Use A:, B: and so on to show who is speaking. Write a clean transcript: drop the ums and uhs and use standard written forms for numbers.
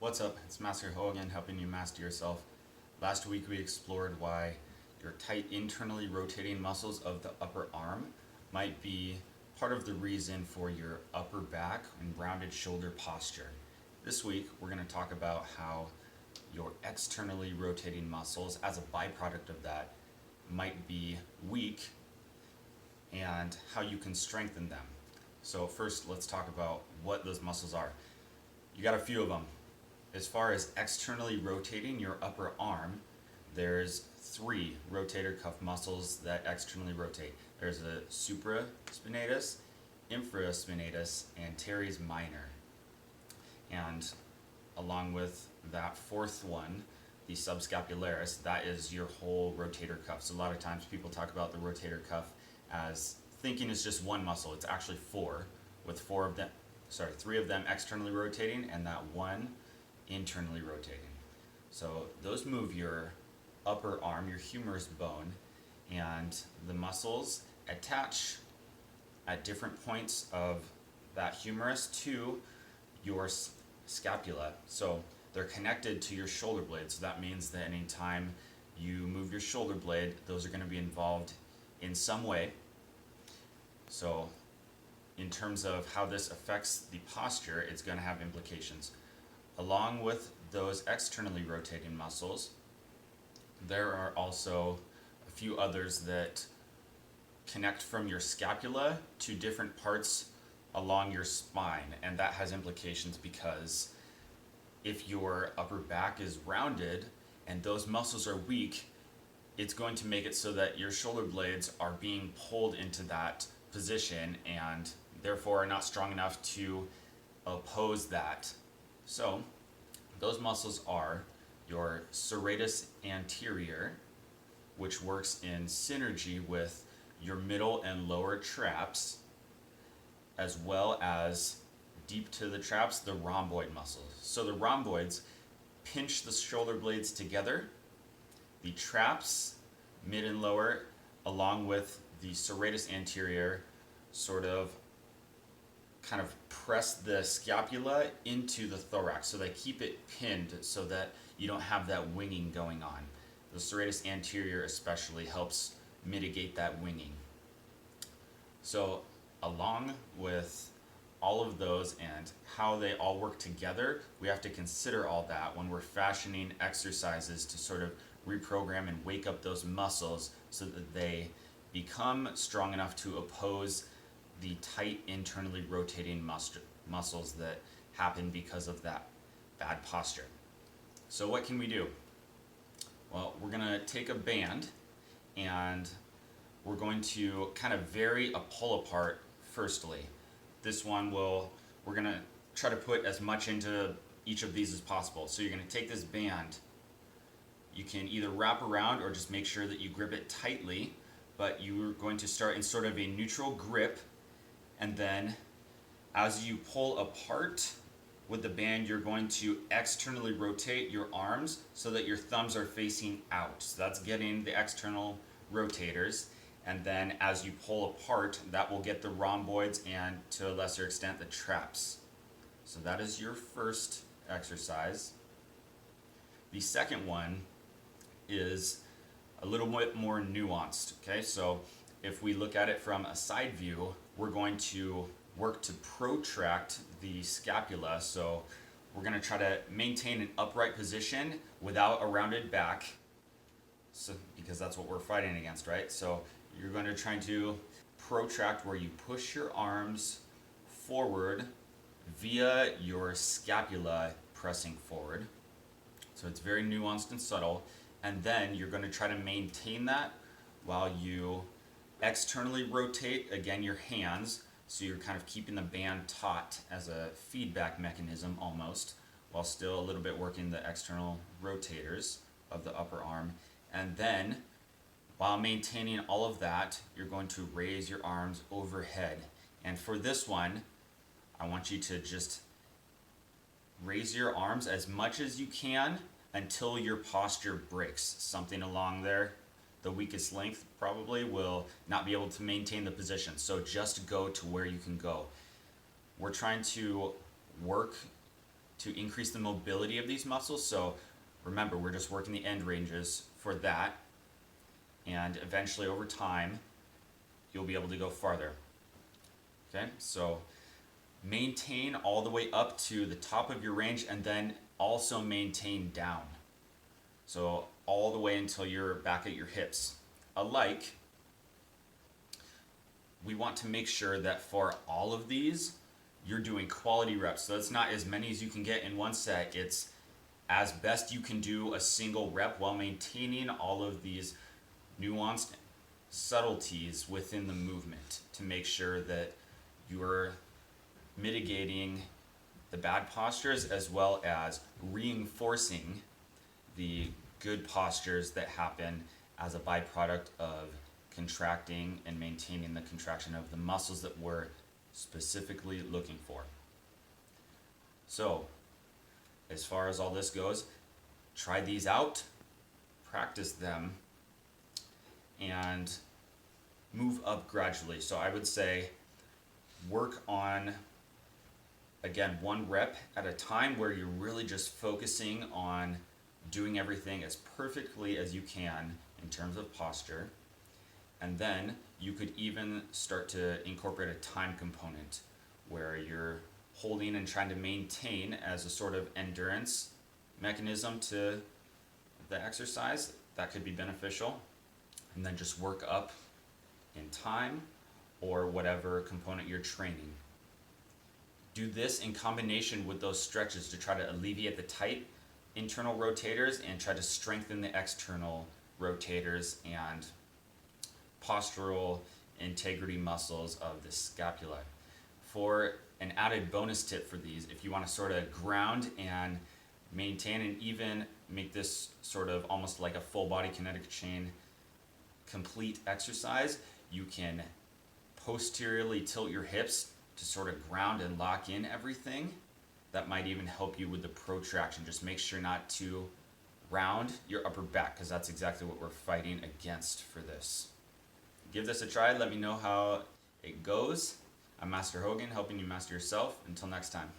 A: What's up? It's Master Hogan helping you master yourself. Last week we explored why your tight internally rotating muscles of the upper arm might be part of the reason for your upper back and rounded shoulder posture. This week we're going to talk about how your externally rotating muscles as a byproduct of that might be weak and how you can strengthen them. So first let's talk about what those muscles are. You got a few of them. As far as externally rotating your upper arm, there's three rotator cuff muscles that externally rotate. There's a supraspinatus, infraspinatus, and teres minor. And along with that fourth one, the subscapularis, that is your whole rotator cuff. So a lot of times people talk about the rotator cuff as thinking it's just one muscle. It's actually four, with three of them externally rotating and that one internally rotating. So those move your upper arm, your humerus bone, and the muscles attach at different points of that humerus to your scapula. So they're connected to your shoulder blade. So that means that anytime you move your shoulder blade, those are going to be involved in some way. So in terms of how this affects the posture, it's going to have implications. Along with those externally rotating muscles, there are also a few others that connect from your scapula to different parts along your spine, and that has implications because if your upper back is rounded and those muscles are weak, it's going to make it so that your shoulder blades are being pulled into that position and therefore are not strong enough to oppose that. So those muscles are your serratus anterior, which works in synergy with your middle and lower traps, as well as deep to the traps, the rhomboid muscles. So the rhomboids pinch the shoulder blades together. The traps, mid and lower, along with the serratus anterior, sort of kind of press the scapula into the thorax, so they keep it pinned so that you don't have that winging going on. The serratus anterior especially helps mitigate that winging. So along with all of those and how they all work together, we have to consider all that when we're fashioning exercises to sort of reprogram and wake up those muscles so that they become strong enough to oppose the tight internally rotating muscles that happen because of that bad posture. So what can we do? Well, we're going to take a band and we're going to kind of vary a pull apart firstly. This one we're going to try to put as much into each of these as possible. So you're going to take this band, you can either wrap around or just make sure that you grip it tightly, but you're going to start in sort of a neutral grip. And then as you pull apart with the band, you're going to externally rotate your arms so that your thumbs are facing out. So that's getting the external rotators. And then as you pull apart, that will get the rhomboids and to a lesser extent the traps. So that is your first exercise. The second one is a little bit more nuanced, okay? So if we look at it from a side view, we're going to work to protract the scapula. So we're going to try to maintain an upright position without a rounded back, so because that's what we're fighting against, right? So you're going to try to protract where you push your arms forward via your scapula pressing forward. So it's very nuanced and subtle. And then you're going to try to maintain that while you externally rotate, again, your hands, so you're kind of keeping the band taut as a feedback mechanism almost, while still a little bit working the external rotators of the upper arm. And then, while maintaining all of that, you're going to raise your arms overhead. And for this one, I want you to just raise your arms as much as you can until your posture breaks. Something along there, the weakest length probably will not be able to maintain the position. So just go to where you can go. We're trying to work to increase the mobility of these muscles. So remember, we're just working the end ranges for that, and eventually over time you'll be able to go farther. Okay, so maintain all the way up to the top of your range, and then also maintain down. So all the way until you're back at your hips. Alike, we want to make sure that for all of these, you're doing quality reps. So it's not as many as you can get in one set. It's as best you can do a single rep while maintaining all of these nuanced subtleties within the movement to make sure that you're mitigating the bad postures as well as reinforcing the good postures that happen as a byproduct of contracting and maintaining the contraction of the muscles that we're specifically looking for. So, as far as all this goes, try these out, practice them, and move up gradually. So I would say work on, again, one rep at a time where you're really just focusing on doing everything as perfectly as you can in terms of posture. And then you could even start to incorporate a time component where you're holding and trying to maintain as a sort of endurance mechanism to the exercise. That could be beneficial. And then just work up in time or whatever component you're training. Do this in combination with those stretches to try to alleviate the tight internal rotators and try to strengthen the external rotators and postural integrity muscles of the scapula. For an added bonus tip for these, if you want to sort of ground and maintain and even make this sort of almost like a full body kinetic chain complete exercise, you can posteriorly tilt your hips to sort of ground and lock in everything. That might even help you with the protraction. Just make sure not to round your upper back, because that's exactly what we're fighting against for this. Give this a try. Let me know how it goes. I'm Master Hogan, helping you master yourself. Until next time.